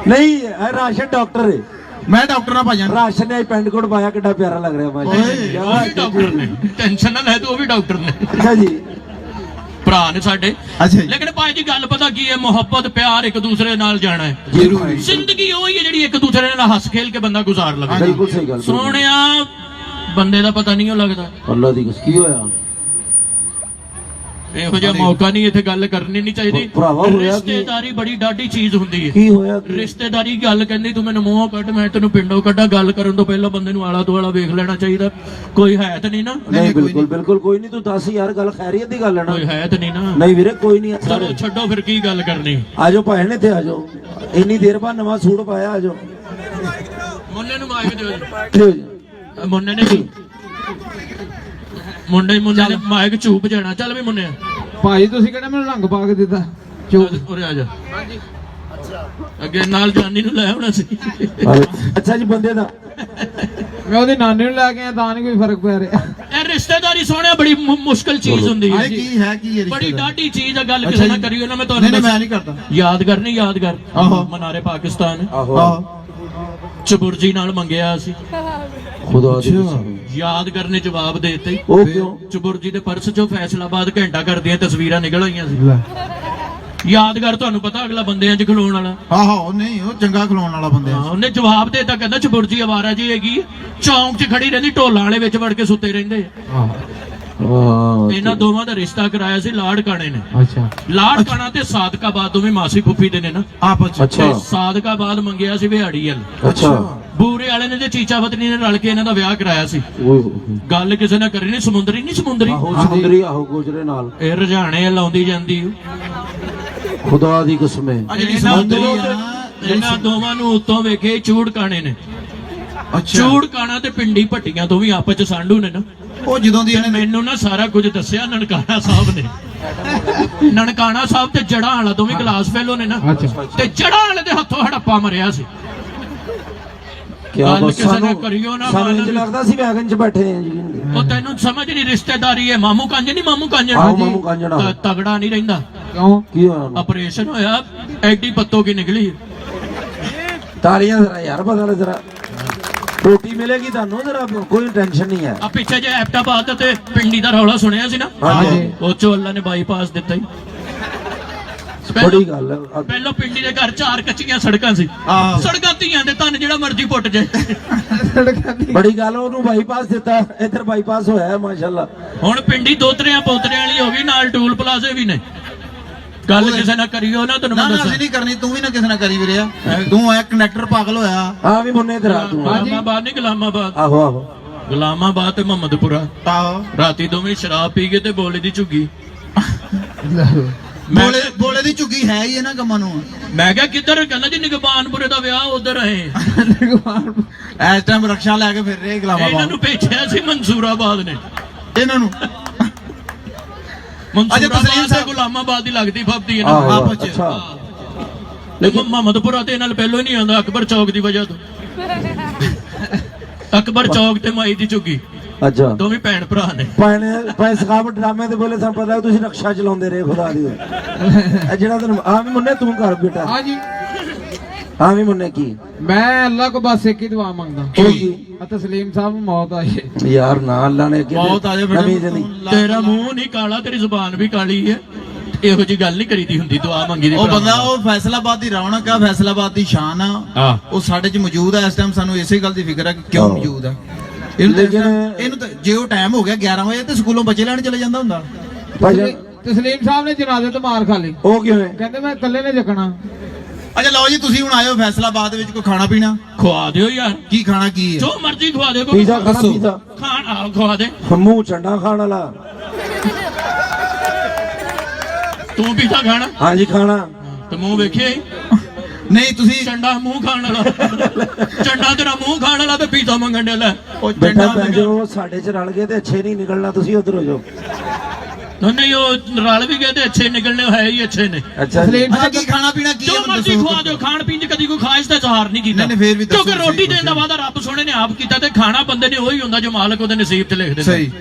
Speaker 2: ਨਹੀਂ ਇਹ ਰਾਸ਼ਨ ਡਾਕਟਰ ਹੈ
Speaker 1: ਮੈਂ ਡਾਕਟਰ ਆ ਭਾਈਆਂ
Speaker 2: ਰਾਸ਼ਨ ਨੇ ਪੈਂਟ ਕੋਟ ਪਾਇਆ ਕਿੱਡਾ ਪਿਆਰਾ ਲੱਗ ਰਿਹਾ ਭਾਈ
Speaker 3: ਉਹ ਵੀ ਡਾਕਟਰ ਨੇ ਟੈਨਸ਼ਨ ਨਾ ਲੈ ਤੂੰ ਉਹ ਵੀ ਡਾਕਟਰ ਨੇ
Speaker 2: ਅੱਛਾ ਜੀ
Speaker 3: ਭਰਾ ਨੇ ਸਾਡੇ
Speaker 1: ਅੱਛਾ ਜੀ
Speaker 3: ਲੇਕਿਨ ਭਾਈ ਜੀ ਗੱਲ ਪਤਾ ਕੀ ਹੈ ਮੁਹੱਬਤ ਪਿਆਰ ਇੱਕ ਦੂਸਰੇ ਨਾਲ ਜਾਣਾ ਹੈ
Speaker 1: ਜ਼ਰੂਰੀ
Speaker 3: ਜ਼ਿੰਦਗੀ ਉਹੀ ਹੈ ਜਿਹੜੀ ਇੱਕ ਦੂਸਰੇ ਨਾਲ ਹੱਸ ਖੇਲ ਕੇ ਬੰਦਾ ਗੁਜ਼ਾਰ ਲਵੇ
Speaker 2: ਬਿਲਕੁਲ ਸਹੀ ਗੱਲ
Speaker 3: ਸੋਹਣਿਆ ਬੰਦੇ ਦਾ ਪਤਾ ਨਹੀਂ ਉਹ ਲੱਗਦਾ
Speaker 2: ਅੱਲਾ ਦੀ ਕੀ ਹੋਇਆ
Speaker 3: ਇਹੋ ਜਿਹਾ ਮੌਕਾ ਨਹੀਂ ਇੱਥੇ ਗੱਲ ਕਰਨੀ ਨਹੀਂ ਚਾਹੀਦੀ
Speaker 2: ਭਰਾਵਾ ਹੋਇਆ ਕੀ?
Speaker 3: ਰਿਸ਼ਤੇਦਾਰੀ ਬੜੀ ਡਾਢੀ ਚੀਜ਼ ਹੁੰਦੀ ਹੈ
Speaker 2: ਕੀ ਹੋਇਆ ਕੀ?
Speaker 3: ਰਿਸ਼ਤੇਦਾਰੀ ਗੱਲ ਕਹਿੰਦੀ ਤੂੰ ਮੈਨੂੰ ਮੂੰਹੋਂ ਕੱਢ ਮੈਂ ਤੈਨੂੰ ਪਿੰਡੋਂ ਕੱਢਾਂ ਗੱਲ ਕਰਨ ਤੋਂ ਪਹਿਲਾਂ ਬੰਦੇ ਨੂੰ ਆਲਾ ਦੁਆਲਾ ਵੇਖ ਲੈਣਾ ਚਾਹੀਦਾ ਕੋਈ ਹੈ ਤਾਂ ਨਹੀਂ ਨਾ
Speaker 2: ਨਹੀਂ ਬਿਲਕੁਲ ਕੋਈ ਨਹੀਂ ਤੂੰ ਦੱਸ ਯਾਰ ਗੱਲ ਖੈਰੀਅਤ ਦੀ ਗੱਲ ਹੈ ਨਾ
Speaker 3: ਕੋਈ ਹੈ ਤਾਂ ਨਹੀਂ ਨਾ
Speaker 2: ਨਹੀਂ ਵੀਰੇ ਕੋਈ ਨਹੀਂ
Speaker 3: ਚਲੋ ਛੱਡੋ ਫਿਰ ਕੀ ਗੱਲ ਕਰਨੀ
Speaker 2: ਆਜੋ ਭਾਈ ਨੇ ਤੇ ਆਜੋ ਇੰਨੀ ਦੇਰ ਬਾਅਦ ਨਵਾਂ ਸੂਟ ਪਾਇਆ ਆਜੋ
Speaker 3: ਮੁੰਨੇ ਨੂੰ ਮਾਈਕ ਦਿਓ ਜੀ
Speaker 2: ਲਿਓ ਜੀ।
Speaker 3: ਮੁੰਨੇ ਨੇ ਮੁੰਡੇ ਨੇ ਮਾਈਕ ਝੂਪ ਜਾਣਾ ਚੱਲ ਵੀ ਮੁੰਨੇ
Speaker 5: ਭਾਈ ਤੁਸੀਂ ਕਿਹੜਾ ਮੈਨੂੰ ਰੰਗ ਪਾ ਕੇ ਦਿੱਤਾ
Speaker 3: ਉਰੇ ਆ ਜਾ ਅੱਗੇ ਨਾਲ ਜਾਨੀ ਨੂੰ ਲੈ ਆਉਣਾ ਸੀ
Speaker 2: ਅੱਛਾ ਜੀ ਬੰਦੇ ਦਾ
Speaker 5: ਮੈਂ ਉਹਦੀ ਨਾਨੀ ਨੂੰ ਲੈ ਕੇ ਆਇਆ ਤਾਂ ਨਹੀਂ ਕੋਈ ਫਰਕ ਪੈ ਰਿਹਾ
Speaker 3: ਇਹ ਰਿਸ਼ਤੇਦਾਰੀ ਸੋਹਣਿਆ ਬੜੀ ਮੁਸ਼ਕਲ ਚੀਜ਼ ਹੁੰਦੀ ਹੈ
Speaker 1: ਕੀ ਹੈ ਕੀ ਇਹ
Speaker 3: ਬੜੀ
Speaker 1: ਰਿਸ਼ਤੇਦਾਰ
Speaker 3: ਡਾਢੀ ਚੀਜ਼ ਆ ਗੱਲ ਕਿਸੇ ਨਾਲ ਕਰਿਓ ਨਾ ਮੈਂ ਤੁਹਾਨੂੰ
Speaker 1: ਨਹੀਂ ਮੈਂ ਨਹੀਂ ਕਰਦਾ
Speaker 3: ਯਾਦਗਾਰ ਨਹੀਂ ਯਾਦਗਾਰ
Speaker 1: ਆਹੋ।
Speaker 3: ਮਨਾਰੇ ਪਾਕਿਸਤਾਨ
Speaker 2: ਆਹੋ
Speaker 3: ਚਬੁਰਜੀ ਨਾਲ ਮੰਗਿਆ ਸੀ
Speaker 2: ਖੁਦਾ ਦੀ ਕਸਮ
Speaker 3: ਯਾਦਗਾਰ ਨੇ ਜਵਾਬ ਦੇ ਦਿੱਤੇ
Speaker 2: ਉਹ ਕਿਉਂ
Speaker 3: ਚਬੁਰਜੀ ਦੇ ਪਰਸ ਚੋਂ ਫੈਸਲਾਬਾਦ ਘੰਟਾ ਕਰਦੀਆਂ ਤਸਵੀਰਾਂ ਨਿਕਲ ਆਈਆਂ ਸੀ ਯਾਦਗਾਰ ਤੁਹਾਨੂੰ ਪਤਾ ਅਗਲਾ ਬੰਦਿਆਂ 'ਚ ਖਲੋਣ ਵਾਲਾ
Speaker 1: ਆਹੋ ਨਹੀਂ ਉਹ ਚੰਗਾ ਖਲੋਣ ਵਾਲਾ ਬੰਦੇ
Speaker 3: ਹਾਂ ਉਹਨੇ ਜਵਾਬ ਦੇਤਾ ਕਹਿੰਦਾ ਚਬੁਰਜੀ ਆਵਾਰਾ ਜੀ ਹੈਗੀ ਚੌਂਕ 'ਚ ਖੜੀ ਰਹਿੰਦੀ ਢੋਲਾਂ ਵਾਲੇ ਵਿੱਚ ਵੜ ਕੇ ਸੁੱਤੇ ਰਹਿੰਦੇ
Speaker 2: ਵਾਹ
Speaker 3: ਇਹਨਾਂ ਦੋਵਾਂ ਦਾ ਰਿਸ਼ਤਾ ਕਰਾਇਆ ਸੀ ਲਾੜ ਕਾਣੇ ਨੇ
Speaker 5: ਅੱਛਾ
Speaker 3: ਲਾੜ ਕਾਣਾ ਤੇ ਸਾਦਕਾਬਾਦ ਦੋਵੇਂ ਮਾਸੀ ਫੁੱਫੀ ਦੇ ਨੇ ਨਾ
Speaker 1: ਆਪਸ ਚ
Speaker 2: ਅੱਛਾ
Speaker 3: ਸਾਦਕਾਬਾਦ ਮੰਗਿਆ ਸੀ ਵਿਹਾੜੀ ਵਾਲ
Speaker 2: ਅੱਛਾ
Speaker 3: ਬੂਰੇ ਵਾਲੇ ਨੇ ਤੇ ਚੀਚਾ ਵਤਨੀ ਨੇ ਰਲ ਕੇ ਇਹਨਾਂ ਦਾ ਵਿਆਹ ਕਰਾਇਆ ਸੀ
Speaker 2: ਓਏ
Speaker 3: ਗੱਲ ਕਿਸੇ ਨੇ ਕਰੀ ਨਹੀਂ ਸਮੁੰਦਰੀ
Speaker 2: ਆਹੋ ਸਮੁੰਦਰੀ ਆਹੋ ਗੋਜਰੇ ਨਾਲ
Speaker 3: ਇਹ ਰਜਾਣੇ ਲਾਉਂਦੀ ਜਾਂਦੀ
Speaker 2: ਖੁਦਾ ਦੀ ਕਸਮ ਹੈ
Speaker 1: ਆ ਜਿਹੜੀ
Speaker 3: ਇਹਨਾਂ
Speaker 1: ਸਮੁੰਦਰੀ
Speaker 3: ਦੋ-
Speaker 1: ਆ ਨਾ,
Speaker 3: ਇਹਨਾਂ ਦੋਵਾਂ ਨੂੰ ਉੱਤੋਂ ਵੇਖੇ ਚੂੜ ਕਾਣੇ ਨੇ
Speaker 1: ਅੱਛਾ
Speaker 3: ਚੂੜ ਕਾਣਾ ਤੇ ਪਿੰਡੀ ਭੱਟੀਆਂ ਤੋਂ ਵੀ ਆਪਸ ਚ ਸਾਂਢੂ ਨੇ ਨਾ
Speaker 1: ਉਹ ਜਦੋਂ ਦੀ
Speaker 3: ਤੇ
Speaker 1: ਇਹਨੇ
Speaker 3: ਮੈਨੂੰ ਨਾ ਸਾਰਾ ਕੁਝ ਦੱਸਿਆ ਨਨਕਾਣਾ ਸਾਹਿਬ ਨੇ। ਨਨਕਾਣਾ ਸਾਹਿਬ ਤੇ ਜੜਾਂ ਵਾਲਾ ਦੋਵੇਂ ਕਲਾਸ ਫੈਲੋ ਨੇ ਨਾ, ਤੇ ਜੜਾਂ ਵਾਲੇ ਦੇ ਹੱਥੋਂ ਹੜੱਪਾ ਮਰਿਆ ਸੀ।
Speaker 2: ਕਿਆ
Speaker 3: ਗੱਲ
Speaker 2: ਬਸ
Speaker 3: ਕਿਸੇ ਨੇ
Speaker 2: ਸਾਨੂੰ
Speaker 3: ਕਰਿਓ ਨਾ
Speaker 2: ਸਾਨੂੰ ਇੰਝ
Speaker 3: ਮਾਲਕ।
Speaker 2: ਲੱਗਦਾ ਸੀ ਵੈਗਨ 'ਚ ਬੈਠੇ ਆ ਜੀ।
Speaker 3: ਉਹ ਤੈਨੂੰ ਸਮਝ ਨਹੀਂ, ਰਿਸ਼ਤੇਦਾਰੀ ਹੈ। ਮਾਮੂ ਕੰਜ ਨਹੀਂ, ਮਾਮੂ ਕੰਜ
Speaker 2: ਆਹੋ ਮਾਮੂ ਕਾਂਜਣਾ
Speaker 3: ਤਗੜਾ ਨਹੀਂ ਰਹਿੰਦਾ।
Speaker 5: ਕਿਉਂ?
Speaker 2: ਕੀ ਹੋਇਆ ਉਹਨੂੰ?
Speaker 3: ਆਪਰੇਸ਼ਨ ਹੋਇਆ, ਐਡੀ ਪੱਤੋਂ ਕੀ ਨਿਕਲੀ।
Speaker 2: ਤਾਲੀਆਂ ਜ਼ਰਾ ਯਾਰ, ਬਤਾ ਲੈ ਜ਼ਰਾ। ਰੋਟੀ ਮਿਲੇਗੀ ਤੁਹਾਨੂੰ, ਜ਼ਰਾ ਕੋਈ ਟੈਨਸ਼ਨ ਨਹੀਂ ਹੈ।
Speaker 3: ਆ ਪਿੱਛੇ ਜੇ ਐਪਟਾਬਾਦ ਤੇ ਪਿੰਡੀ ਦਾ ਰੌਲਾ ਸੁਣਿਆ ਸੀ ਨਾ,
Speaker 2: ਹਾਂਜੀ
Speaker 3: ਉਹ ਚੋਂ ਅੱਲਾ ਨੇ ਬਾਈਪਾਸ ਦਿੱਤਾ ਹੀ।
Speaker 2: ਬੜੀ ਗੱਲ ਹੈ।
Speaker 3: ਪਹਿਲਾਂ ਪਿੰਡੀ ਦੇ ਘਰ 4 ਕੱਚੀਆਂ ਸੜਕਾਂ ਸੀ।
Speaker 1: ਆਹੋ।
Speaker 3: ਸੜਕਾਂ ਧੀਆਂ ਦੇ ਤਨ ਜਿਹੜਾ ਮਰਜ਼ੀ ਪੁੱਟ ਜਾਏ।
Speaker 2: ਬੜੀ ਗੱਲ, ਉਹਨੂੰ ਬਾਈਪਾਸ ਦਿੱਤਾ, ਇੱਧਰ ਬਾਈਪਾਸ ਹੋਇਆ ਹੈ ਮਾਸ਼ਾਅੱਲਾ।
Speaker 3: ਹੁਣ ਪਿੰਡੀ ਦੋਤਰਿਆਂ ਪੋਤਰਿਆਂ ਵਾਲੀ ਹੋ ਗਈ, ਨਾਲ ਟੂਲ ਪਲਾਜ਼ੇ ਵੀ ਨੇ। ਗੱਲ ਕਿਸੇ ਨਾਲ ਕਰੀਓ ਨਾ, ਤੈਨੂੰ
Speaker 1: ਨਾ
Speaker 3: ਮੈਂ
Speaker 1: ਨਾ
Speaker 3: ਦੱਸਾਂ।
Speaker 1: ਅਸੀਂ ਨਹੀਂ ਕਰਨੀ, ਤੂੰ ਵੀ ਨਾ ਕਿਸੇ ਨਾਲ ਕਰੀ ਵੀਰਿਆ। ਤੂੰ ਆਇਆ ਕੰਡਕਟਰ ਪਾਗਲ ਹੋਇਆ।
Speaker 2: ਹਾਂ ਵੀ ਮੁੰਨੇ ਇਧਰ ਆ ਤੂੰ।
Speaker 3: ਗੁਲਾਮਾਬਾਦ ਨਹੀਂ, ਗੁਲਾਮਾਬਾਦ।
Speaker 2: ਆਹੋ ਆਹੋ
Speaker 3: ਗੁਲਾਮਾਬਾਦ ਤੇ ਮੁਹੰਮਦਪੁਰਾ।
Speaker 1: ਆਹੋ
Speaker 3: ਰਾਤੀ ਦੋਵੇਂ ਸ਼ਰਾਬ ਪੀ ਕੇ ਤੇ ਬੋਲੇ ਦੀ ਝੁੱਗੀ।
Speaker 1: ਬੋਲੇ ਦੀ ਝੁੱਗੀ ਹੈ ਹੀ ਇਹਨਾਂ ਕੰਮਾਂ ਨੂੰ।
Speaker 3: ਮੈਂ ਕਿਹਾ ਕਿੱਧਰ? ਕਹਿੰਦਾ ਜੀ ਨਿਗਬਾਨਪੁਰੇ ਦਾ ਵਿਆਹ ਉਧਰ ਆਏ।
Speaker 1: ਇਸ ਟਾਈਮ ਰਕਸ਼ਾ ਲੈ ਕੇ ਫਿਰ ਰਹੇ
Speaker 3: ਇਹਨਾਂ
Speaker 1: ਗੁਲਾਮਾਬਾਦ।
Speaker 3: ਨੂੰ ਭੇਜਿਆ ਸੀ ਮਨਸੂਰਾਬਾਦ ਨੇ।
Speaker 1: ਇਹਨਾਂ ਨੂੰ
Speaker 3: ਮਨਸੂਰਾਬਾਦ ਤੇ ਗੁਲਾਮਾਬਾਦ ਦੀ ਲੱਗਦੀ ਫੱਬਦੀ ਇਹਨਾਂ
Speaker 2: ਆਹੋ,
Speaker 3: ਆਪਸ ਚ।
Speaker 2: ਅੱਛਾ।
Speaker 3: ਲੇਕਿਨ ਮੁਹੰਮਦਪੁਰਾ ਤੇ ਨਾਲ ਪਹਿਲੋਂ ਹੀ ਨਹੀਂ ਆਉਂਦਾ, ਅਕਬਰ ਚੌਕ ਦੀ ਵਜ੍ਹਾ ਤੋਂ। ਅਕਬਰ ਚੌਕ ਤੇ ਮਾਈ ਦੀ ਝੁੱਗੀ,
Speaker 2: ਅੱਛਾ
Speaker 3: ਦੋਵੇਂ ਭੈਣ ਭਰਾ ਨੇ।
Speaker 2: ਭਾਈ ਸਕਾਵਟ ਡਰਾਮੇ ਤੇ ਬੋਲੇ ਸਾਨੂੰ ਪਤਾ ਤੁਸੀਂ ਰਕਸ਼ਾ ਚਲਾਉਂਦੇ ਰਹੇ ਖੁਦਾ ਦੀ। ਇਹ ਜਿਹੜਾ ਤੈਨੂੰ ਆ ਵੀ ਮੁੰਨੇ ਤੂੰ ਕਰ ਬੇਟਾ।
Speaker 5: हाँ जी,
Speaker 2: ਹਾਂ ਵੀ ਮੁੰਨੇ ਕੀ
Speaker 5: मैं अल्लाह को बस एक ही दुआ मांगदा।
Speaker 2: ਉਹ ਕੀ
Speaker 5: तस्लीम साहब ਨੂੰ ਮੌਤ ਆਈ ਹੈ।
Speaker 2: ਯਾਰ ਨਾ ਅੱਲਾ ਨੇ ਅੱਗੇ
Speaker 1: ਬਹੁਤ ਆ ਜਾ
Speaker 2: ਨਵੀਂ ਜ਼ਿੰਦਗੀ।
Speaker 3: ਤੇਰਾ ਮੂੰਹ ਨਹੀਂ ਕਾਲਾ, ਤੇਰੀ ਜ਼ੁਬਾਨ ਵੀ ਕਾਲੀ ਹੈ। ਇਹੋ ਜੀ ਗੱਲ ਨਹੀਂ ਕਰੀਦੀ ਹੁੰਦੀ, ਦੁਆ ਮੰਗੀ ਦੀ।
Speaker 1: ਉਹ ਬੰਦਾ, ਉਹ ਫੈਸਲਾਬਾਦ ਦੀ ਰੌਣਕ ਆ, ਫੈਸਲਾਬਾਦ ਦੀ ਸ਼ਾਨ ਆ।
Speaker 3: ਹਾਂ।
Speaker 1: ਉਹ ਸਾਡੇ 'ਚ ਮੌਜੂਦ ਆ ਇਸ ਟਾਈਮ। ਸਾਨੂੰ ਇਸੇ ਗੱਲ ਦੀ ਫਿਕਰ ਆ ਕਿ ਕਿਉਂ
Speaker 2: ਹਾਂ।
Speaker 1: ਮੌਜੂਦ ਆ। ਇਹਨੂੰ ਤਾਂ
Speaker 2: ਲੇਕਿਨ-
Speaker 1: ਇਹਨੂੰ ਤਾਂ ਜੇ ਉਹ ਟਾਈਮ ਹੋ ਗਿਆ 11 ਵਜੇ ਤੇ ਸਕੂਲੋਂ ਬੱਚੇ ਲੈਣ ਚਲੇ ਜਾਂਦਾ ਹੁੰਦਾ।
Speaker 2: ਭਾਈ
Speaker 5: ਤਸਲੀਮ ਸਾਹਿਬ ਨੇ ਜਨਾਜ਼ੇ ਤੋਂ ਮਾਰ ਖਾ ਲਈ।
Speaker 2: ਉਹ ਕਿਉਂ ਹੈ?
Speaker 5: ਕਹਿੰਦੇ ਮੈਂ ਇਕੱਲੇ ਨੇ ਚੱਕਣਾ।
Speaker 1: ਅੱਛਾ ਲਓ ਜੀ, ਤੁਸੀਂ ਹੁਣ ਆਇਓ ਫੈਸਲਾਬਾਦ ਦੇ ਵਿੱਚ। ਕੋਈ ਖਾਣਾ ਪੀਣਾ
Speaker 3: ਖਵਾ ਦਿਓ ਯਾਰ,
Speaker 1: ਕੀ ਖਾਣਾ ਕੀ ਹੈ?
Speaker 3: ਜੋ ਮਰਜ਼ੀ ਖਵਾ ਦਿਓ। ਕੋਈ
Speaker 2: ਪੀਜ਼ਾ ਖਾਣਾ
Speaker 1: ਦੱਸੋ।
Speaker 2: ਪੀਜ਼ਾ
Speaker 3: ਖਾਣ ਆ ਖਵਾ ਦੇ।
Speaker 2: ਮੂੰਹ ਚੰਡਾ ਖਾਣ ਵਾਲਾ।
Speaker 3: ਤੂੰ ਪੀਜ਼ਾ ਖਾਣਾ
Speaker 2: ਹਾਂਜੀ ਖਾਣਾ।
Speaker 3: ਤੇ ਮੂੰਹ ਵੇਖਿਆ ਹੀ।
Speaker 1: ਨਹੀਂ ਤੁਸੀਂ
Speaker 3: ਚੰਡਾ ਮੂੰਹ ਖਾਣ ਵਾਲਾ। ਚੰਡਾ ਤੇਰਾ ਮੂੰਹ ਖਾਣ ਵਾਲਾ ਤੇ ਪੀਜ਼ਾ ਮੰਗਣ ਵਾਲਾ।
Speaker 1: ਉਹ
Speaker 2: ਬੇਟਾ
Speaker 1: ਚੰਡਾ
Speaker 2: ਪੈ ਜਾਓ, ਸਾਡੇ ਚ ਰਲ ਗਏ ਤੇ ਅੱਛੇ ਨਹੀਂ ਨਿਕਲਣਾ, ਤੁਸੀਂ ਉਧਰ ਹੋ ਜਾਓ।
Speaker 3: ਨਹੀਂ, ਉਹ ਰਲ ਵੀ ਗਏ ਤੇ ਅੱਛੇ ਨਿਕਲਣੇ ਹੈ ਹੀ ਅੱਛੇ ਨੇ।
Speaker 2: ਅੱਛਾ
Speaker 5: ਤਸਲੀਮ
Speaker 1: ਅੱਛਾ
Speaker 5: ਸਾਹਿਬ
Speaker 1: ਕੀ ਖਾਣਾ ਪੀਣਾ ਕੀ
Speaker 3: ਜੋ
Speaker 1: ਹੈ?
Speaker 3: ਮਰਜ਼ੀ ਖਵਾ ਦਿਓ। ਖਾਣ ਪੀਣ ਚ ਕਦੀ ਕੋਈ ਖਾਹਿਸ਼ ਦਾ ਇਜ਼ਹਾਰ ਨਹੀਂ ਕੀਤਾ।
Speaker 1: ਨਹੀਂ, ਫਿਰ ਵੀ ਦੱਸੋ
Speaker 3: ਕਿਉਂਕਿ
Speaker 1: ਸਹੀ
Speaker 3: ਰੋਟੀ
Speaker 1: ਕੁਛ।
Speaker 3: ਦੇਣ ਦਾ ਵਾਅਦਾ ਰੱਬ ਸੋਹਣੇ ਨੇ ਆਪ ਕੀਤਾ, ਤੇ ਖਾਣਾ ਬੰਦੇ ਨੇ ਉਹੀ ਹੁੰਦਾ ਜੋ ਮਾਲਕ ਉਹਦੇ ਨਸੀਬ 'ਚ ਲਿਖ ਦਿੰਦਾ।
Speaker 1: ਸਹੀ।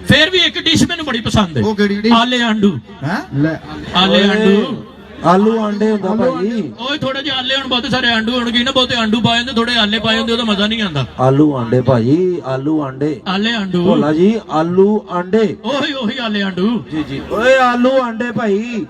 Speaker 3: ਫਿਰ ਵੀ ਇੱਕ ਡਿਸ਼ ਮੈਨੂੰ ਬੜੀ ਪਸੰਦ ਹੈ।
Speaker 1: ਉਹ ਕਿਹੜੀ?
Speaker 3: ਆਲੇ ਆਂਡੂ।
Speaker 1: ਹੈ
Speaker 5: ਲੈ
Speaker 3: ਆਲੇ ਆਂਡੂ।
Speaker 2: ਆਲੂ ਆਂਡੇ ਹੁੰਦਾ ਭਾਈ।
Speaker 3: ਓਏ ਥੋੜੇ ਜਿਹੇ ਆਲੇ ਹੁਣ ਬਹੁਤੇ ਸਾਰੇ ਆਂਡੂ ਹੋਣਗੇ ਨਾ, ਬਹੁਤੇ ਆਂਡੂ ਪਾਏ ਹੁੰਦੇ, ਥੋੜੇ ਆਲੇ ਪਾਏ ਹੁੰਦੇ, ਉਹਦਾ ਮਜ਼ਾ ਨਹੀਂ ਆਉਂਦਾ।
Speaker 2: ਆਲੂ ਆਂਡੇ ਭਾਈ, ਆਲੂ ਆਂਡੇ।
Speaker 3: ਆਲੇ ਆਂਡੂ।
Speaker 2: ਭੋਲਾ ਜੀ ਆਲੂ ਆਂਡੇ।
Speaker 3: ਉਹੀ ਆਲੇ ਆਂਡੂ।
Speaker 2: ਜੀ ਜੀ ਓਏ ਆਲੂ ਆਂਡੇ ਭਾਈ।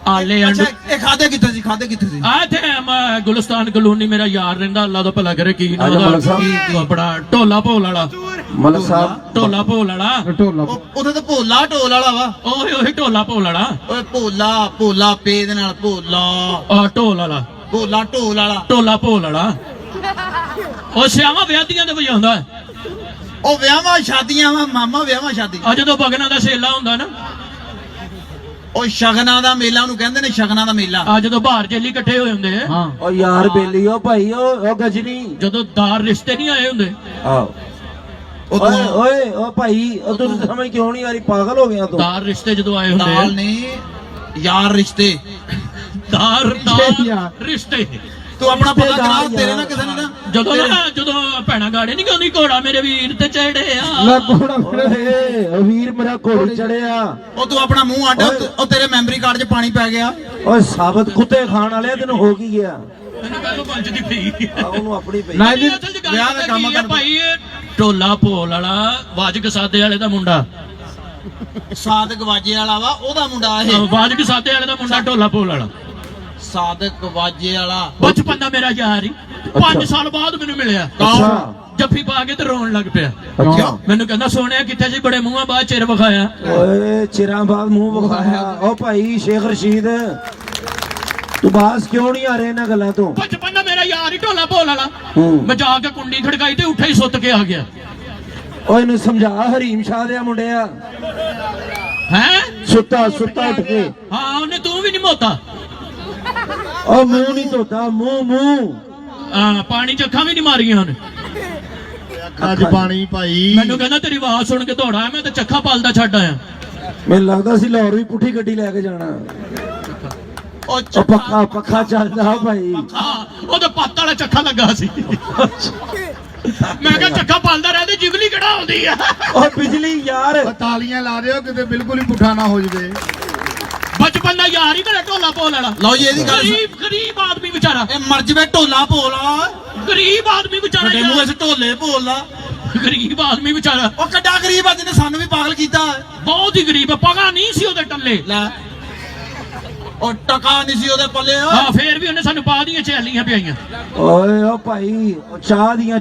Speaker 3: ਆਲੇ ਆਂਡੂ।
Speaker 1: ਅੱਛਾ ਇਹ ਖਾਦੇ ਕਿੱਥੇ ਸੀ? ਖਾਦੇ ਕਿੱਥੇ ਸੀ?
Speaker 3: ਆ ਇੱਥੇ ਮੈਂ ਗੁਲਿਸਤਾਨ ਕਲੋਨੀ, ਮੇਰਾ ਯਾਰ ਰਹਿੰਦਾ, ਅੱਲਾ ਦਾ ਭਲਾ ਕਰੇ। ਕੀ ਨਾਮ
Speaker 2: ਅੱਛਾ, ਮਲਕ ਸਾਹਿਬ।
Speaker 3: ਉਹਦਾ? ਆਪਣਾ ਢੋਲਾ ਭੋਲ ਵਾਲਾ।
Speaker 2: ਮਲਕ ਸਾਹਿਬ
Speaker 3: ਢੋਲਾ ਭੋਲ ਵਾਲਾ।
Speaker 5: ਢੋਲਾ
Speaker 1: ਉੱਥੇ ਤਾਂ ਭੋਲਾ ਢੋਲ ਵਾਲਾ ਵਾ।
Speaker 3: ਉਹੀ ਢੋਲਾ ਭੋਲ ਵਾਲਾ।
Speaker 1: ਓਏ ਭੋਲਾ ਭੋਲਾ ਪੇ ਦੇ ਨਾਲ ਭੋਲਾ।
Speaker 3: ਆ ਢੋਲ ਵਾਲਾ।
Speaker 1: ਭੋਲਾ ਢੋਲ ਵਾਲਾ।
Speaker 3: ਢੋਲਾ ਭੋਲ ਵਾਲਾ। ਉਹ ਸਿਆਵਾਂ ਵਿਆਹਦੀਆਂ ਤੇ ਵਜਾਉਂਦਾ ਹੈ।
Speaker 1: ਉਹ ਵਿਆਹਾਂ ਸ਼ਾਦੀਆਂ ਵਾ ਮਾਮਾ, ਵਿਆਹਾਂ ਸ਼ਾਦੀ।
Speaker 3: ਆ ਜਦੋਂ ਬਗਨਾਂ ਦਾ ਸੇਲਾ ਹੁੰਦਾ ਨਾ,
Speaker 1: ਉਹ ਸ਼ਗਨਾਂ ਦਾ ਮੇਲਾ ਉਹਨੂੰ ਕਹਿੰਦੇ ਨੇ, ਸ਼ਗਨਾਂ ਦਾ ਮੇਲਾ।
Speaker 3: ਆ ਜਦੋਂ ਬਾਹਰ ਚੇਲੀ ਇਕੱਠੇ ਹੋਏ ਹੁੰਦੇ ਆ,
Speaker 5: ਹਾਂ
Speaker 2: ਓ ਯਾਰ ਬੇਲੀ ਓ ਭਾਈ, ਉਹ ਗਜਨੀ।
Speaker 3: ਜਦੋਂ ਦਾਰ ਰਿਸ਼ਤੇ ਨਹੀਂ ਆਏ ਹੁੰਦੇ।
Speaker 2: ਆਓ
Speaker 1: ਉਹ
Speaker 2: ਓਏ
Speaker 1: ਤੋਂ
Speaker 2: ਓਏ ਓ ਭਾਈ, ਉਹ ਤੂੰ ਸਮਝ ਕਿਉਂ ਨਹੀਂ ਆ ਰਹੀ? ਪਾਗਲ ਹੋ ਗਿਆ ਤੂੰ।
Speaker 3: ਦਾਰ ਰਿਸ਼ਤੇ ਜਦੋਂ ਆਏ ਹੁੰਦੇ
Speaker 1: ਨਾਲ
Speaker 3: ਆ,
Speaker 1: ਨੇ ਯਾਰ ਰਿਸ਼ਤੇ।
Speaker 3: ਦਾਰ
Speaker 5: ਯਾਰ।
Speaker 3: ਰਿਸ਼ਤੇ।
Speaker 1: ਤੂੰ ਆਪਣਾ ਪਤਾ ਕਰਾ,
Speaker 2: ਯਾਰ।
Speaker 1: ਤੇਰੇ ਨਾਲ ਕਿਸੇ ਨੇ ਨਾ
Speaker 3: ਜਦੋਂ ਭੈਣਾ ਗਾੜੇ ਨਹੀਂ ਗਾਉਂਦੀ, ਘੋੜਾ ਮੇਰੇ ਵੀਰ ਤੇ ਚੜਿਆ।
Speaker 5: ਲੈ ਕੋੜਾ
Speaker 2: ਓਏ ਓ ਵੀਰ ਮੇਰਾ ਘੋੜੀ ਚੜਿਆ।
Speaker 1: ਉਹ ਤੂੰ ਆਪਣਾ ਮੂੰਹ ਅੱਡ। ਉਹ ਤੇਰੇ ਮੈਮਰੀ ਕਾਰਡ 'ਚ ਪਾਣੀ ਪੈ ਗਿਆ।
Speaker 2: ਓਏ ਸਾਬਤ ਕੁੱਤੇ ਖਾਣ ਵਾਲਿਆ, ਤੈਨੂੰ ਹੋ ਕੀ ਗਿਆ?
Speaker 3: ਮੈਨੂੰ ਕਹਿੰਦਾ ਪੰਜ ਦੀ ਪਈ।
Speaker 2: ਆ ਉਹਨੂੰ ਆਪਣੀ ਪਈ।
Speaker 5: ਨਾ ਜੀ
Speaker 3: ਅਸਲ 'ਚ ਗੱਲ
Speaker 1: ਵਿਆਹ ਦਾ
Speaker 3: ਪਤਾ
Speaker 1: ਕੰਮ
Speaker 3: ਕੀ ਆ
Speaker 1: ਕਰਨ-
Speaker 3: ਭਾਈ, ਇਹ ਢੋਲਾ ਭੋਲ ਵਾਲਾ, ਵਾਜਕ ਸਾਦੇ ਵਾਲੇ ਦਾ ਮੁੰਡਾ।
Speaker 1: ਸਾਦਕ ਵਾਜੇ ਵਾਲਾ ਵਾ, ਉਹਦਾ ਮੁੰਡਾ ਇਹ।
Speaker 3: ਵਾਜਕ ਸਾਦੇ ਵਾਲੇ ਦਾ ਮੁੰਡਾ ਢੋਲਾ ਭੋਲ ਵਾਲਾ।
Speaker 1: ਸਾਦਕ ਵਾਜੇ ਵਾਲਾ
Speaker 3: ਬਚਪਨ ਦਾ ਮੇਰਾ ਯਾਰ ਹੀ 5 ਸਾਲ ਬਾਅਦ ਮੈਨੂੰ ਮਿਲਿਆ।
Speaker 2: ਅੱਛਾ
Speaker 3: ਜੱਫੀ ਪਾ ਕੇ ਤੇ ਰੋਣ ਲੱਗ ਪਿਆ।
Speaker 2: ਅੱਛਾ
Speaker 3: ਮੈਨੂੰ ਕਹਿੰਦਾ ਸੋਹਣਿਆ ਕਿੱਥੇ ਸੀ, ਬੜੇ ਮੂੰਹਾਂ ਬਾਅਦ ਚਿਰ ਵਿਖਾਇਆ।
Speaker 2: ਓਏ ਚਿਰਾਂ ਬਾਅਦ ਮੂੰਹ ਵਿਖਾਇਆ। ਓ ਭਾਈ ਸ਼ੇਖ ਰਸ਼ੀਦ, ਤੂੰ ਬਾਸ ਕਿਉਂ ਨਹੀਂ ਆ ਰਿਹਾ ਇਹਨਾਂ ਗੱਲਾਂ ਤੋਂ?
Speaker 3: ਬਚਪਨ ਦਾ ਮੇਰਾ ਯਾਰ ਹੀ ਢੋਲਾ ਭੋਲ ਵਾਲਾ।
Speaker 2: ਹੂੰ।
Speaker 3: ਮੈਂ ਜਾ ਕੇ ਕੁੰਡੀ ਖੜਕਾਈ ਤੇ ਉੱਠੇ ਹੀ ਸੁੱਤ ਕੇ ਆ ਗਿਆ।
Speaker 2: ਓਏ ਇਹਨੂੰ ਸਮਝਾ, ਹਰੀਮ ਸ਼ਾਹ ਦੇ ਮੁੰਡਿਆ,
Speaker 3: ਹੈ
Speaker 2: ਸੁੱਤਾ ਉੱਠ ਕੇ।
Speaker 3: ਹਾਂ, ਉਹਨੇ ਤੂੰ ਵੀ ਨਹੀਂ ਮੋਤਾ।
Speaker 2: ਓ ਮੂੰਹ ਨਹੀਂ ਧੋਤਾ, ਮੂੰਹ
Speaker 3: ਪਾਣੀ ਚ ਅੱਖਾਂ ਵੀ ਨਹੀਂ ਮਾਰੀਆਂ ਉਹਨੇ।
Speaker 4: ਅੱਖਾਂ 'ਚ ਪਾਣੀ ਭਾਈ
Speaker 3: ਮੈਨੂੰ ਕਹਿੰਦਾ ਤੇਰੀ ਆਵਾਜ਼ ਸੁਣ ਕੇ ਦੌੜਾ ਆਇਆ, ਮੈਂ ਤਾਂ ਚੱਖਾ ਪਾਲਦਾ ਛੱਡ ਆਇਆ।
Speaker 2: ਮੈਨੂੰ ਲੱਗਦਾ ਸੀ ਲਾਹੌਰ ਵੀ ਪੁੱਠੀ ਗੱਡੀ ਲੈ ਕੇ ਜਾਣਾ।
Speaker 1: ਉਹ
Speaker 2: ਉਹ ਪੱਖਾ ਚੱਲਦਾ ਭਾਈ।
Speaker 3: ਹਾਂ ਉਹ ਤਾਂ ਪੱਤ ਵਾਲਾ ਚੱਖਾ ਲੱਗਾ ਸੀ। ਮੈਂ ਕਿਹਾ ਚੱਖਾ ਪਾਲਦਾ ਰਹਿ ਤੇ ਜਿਗਲੀ ਕਿਹੜਾ ਆਉਂਦੀ ਆ।
Speaker 2: ਉਹ ਬਿਜਲੀ ਯਾਰ
Speaker 4: ਉਹ ਤਾਲੀਆਂ ਲਾ ਦਿਓ ਕਿਤੇ ਬਿਲਕੁਲ ਹੀ ਪੁੱਠਾ ਨਾ ਹੋ ਜਵੇ।
Speaker 3: ਬਚਪਨ ਦਾ ਯਾਰ ਹੀ ਮੇਰਾ ਢੋਲਾ ਭੋਲ ਵਾਲਾ।
Speaker 1: ਲਓ ਜੀ ਇਹਦੀ ਗੱਲ
Speaker 3: ਗਰੀਬ ਆਦਮੀ ਵਿਚਾਰਾ,
Speaker 1: ਇਹ ਮਰ ਜਵੇ ਢੋਲਾ ਭੋਲਾ,
Speaker 3: ਗਰੀਬ ਆਦਮੀ ਵਿਚਾਰਾ
Speaker 1: ਤੁਹਾਡੇ ਮੂੰਹ ਇਸ ਢੋਲੇ ਭੋਲਾ।
Speaker 3: ਗਰੀਬ ਆਦਮੀ ਵਿਚਾਰਾ
Speaker 1: ਉਹ ਕੱਡਾ ਗਰੀਬ ਆ ਜਿਹਨੇ ਸਾਨੂੰ ਵੀ ਪਾਗਲ ਕੀਤਾ।
Speaker 3: ਬਹੁਤ ਹੀ ਗਰੀਬ ਆ, ਪਗਾ ਨਹੀਂ ਸੀ ਉਹਦੇ ਟੱਲੇ।
Speaker 1: ਲੈ ਉਹ ਟਕਾ ਨਹੀਂ ਸੀ ਉਹਦੇ ਪੱਲੇ।
Speaker 3: ਹਾਂ ਫੇਰ ਵੀ ਉਹਨੇ ਸਾਨੂੰ ਪਾ ਦੀਆਂ ਚੈਲੀਆਂ ਪਿਆਈਆਂ।
Speaker 2: ਓਏ ਓ ਭਾਈ ਉਹ ਚਾਹ ਦੀਆਂ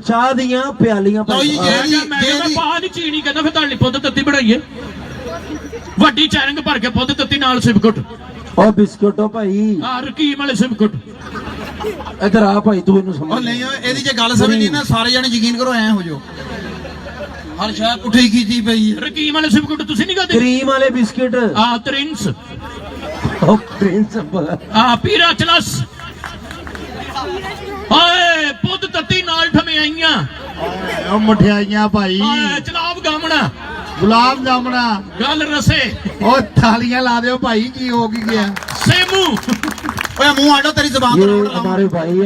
Speaker 2: ਪਿਆਲੀਆਂ
Speaker 1: ਲਓ ਜੀ,
Speaker 2: ਭਾਈ।
Speaker 3: ਮੈਂ ਕਹਿੰਦਾ ਪਾ ਨਹੀਂ ਚੀਣੀ, ਕਹਿੰਦਾ ਫਿਰ ਤੁਹਾਡੇ ਲਈ ਪੁੱਤ ਤੱਤੀ ਬਣਾਈਏ। ਵੱਡੀ ਚੈਰੰਗ ਭਰ ਕੇ ਪੁੱਤ ਤੱਤੀ ਨਾਲ ਸਿਬਕੁੱਟ।
Speaker 2: ਉਹ ਬਿਸਕੁਟ ਓ ਭਾਈ
Speaker 3: ਆ ਰਕੀਮ ਵਾਲੇ ਸਿਬਕੁੱਟ।
Speaker 2: ਇੱਧਰ ਆ ਭਾਈ ਤੂੰ ਇਹਨੂੰ
Speaker 1: ਉਹ
Speaker 2: ਸਮਝ।
Speaker 1: ਨਹੀਂ ਇਹਦੀ ਜੇ ਗੱਲ ਸਮਝੀ ਨਾ ਸਾਰੇ ਜਣੇ ਯਕੀਨ ਕਰੋ ਐ ਹੋ ਜਾਓ। ਹਰ ਸ਼ਾਇਦ ਪੁੱਠੀ ਕੀਤੀ ਪਈ ਹੈ।
Speaker 3: ਰਕੀਮ ਵਾਲੇ ਸਿਬਕੁੱਟ ਤੁਸੀਂ ਨਹੀਂ ਖਾਦੇ?
Speaker 2: ਕਰੀਮ ਵਾਲੇ ਬਿਸਕੁਟ।
Speaker 3: ਆ ਤ੍ਰਿੰਸ,
Speaker 2: ਉਹ ਪ੍ਰਿੰਸ
Speaker 3: ਆ ਪੀਰਾ ਚਲਸ। ਓਏ ਪੁੱਤ ਤੱਤੀ ਨਾਲ ਠਮਿਆਈਆਂ।
Speaker 4: ਉਹ ਮਠਿਆਈਆਂ ਭਾਈ,
Speaker 3: ਓਏ ਚਲਾਬ ਗਾਮਣਾ,
Speaker 4: ਗੁਲਾਬ ਜਾਮਣਾ,
Speaker 3: ਗੱਲ ਰਸੇ,
Speaker 4: ਉਹ ਤਾਲੀਆਂ ਲਾ ਦਿਓ ਭਾਈ। ਕੀ ਹੋ ਗਿਆ?
Speaker 3: ਸੇਮੂ।
Speaker 1: ਓਏ ਮੂੰਹ ਆਡੋ ਤੇਰੀ ਜ਼ਬਾਨ ਤੋਂ
Speaker 2: ये
Speaker 1: ਰੋੜ ਲਾਵਾਂ।
Speaker 2: हमारे भाई है।